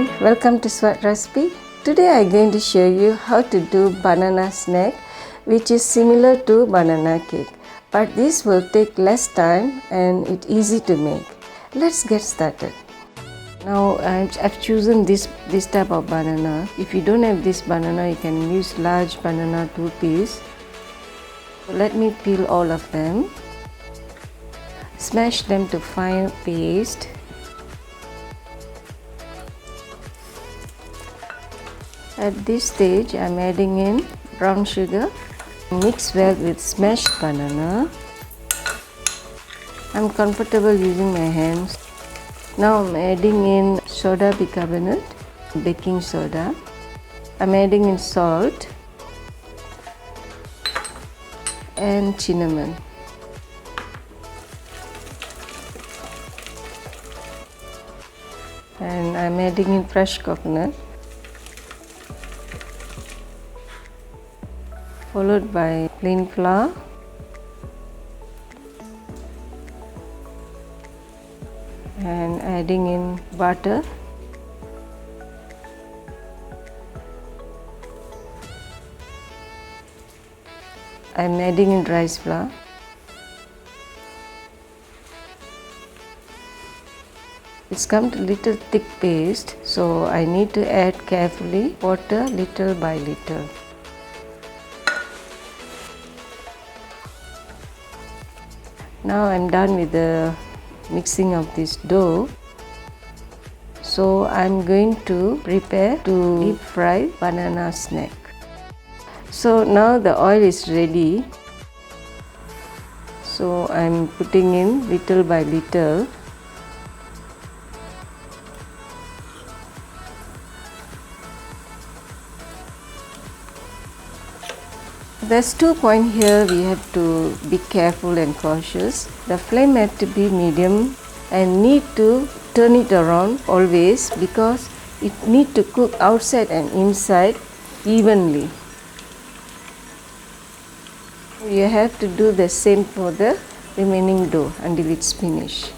Hi, welcome to Sevat recipe. Today I'm going to show you how to do banana snack, which is similar to banana cake, but this will take less time and it's easy to make. Let's get started. Now I've chosen this type of banana. If you don't have this banana, you can use large banana 2 piece. So let me peel all of them. Smash them to fine paste. At this stage, I'm adding in brown sugar. Mix well with smashed banana. I'm comfortable using my hands. Now I'm adding in soda bicarbonate, baking soda. I'm adding in salt and cinnamon. And I'm adding in fresh coconut, followed by plain flour, and adding in butter, I'm adding in rice flour. It's come to little thick paste, so I need to add carefully water little by little. Now I'm done with the mixing of this dough. So I'm going to prepare to deep fry banana snack. So now the oil is ready. So I'm putting in little by little. There's 2 points here we have to be careful and cautious. The flame has to be medium and need to turn it around always because it needs to cook outside and inside evenly. You have to do the same for the remaining dough until it's finished.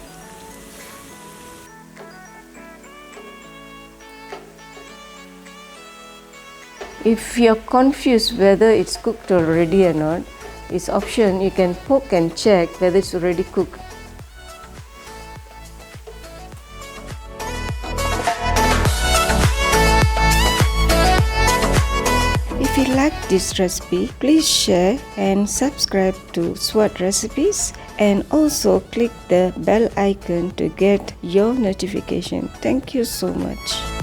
If you're confused whether it's cooked already or not, it's option. You can poke and check whether it's already cooked. If you like this recipe, please share and subscribe to Sevat recipes and also click the bell icon to get your notification. Thank you so much.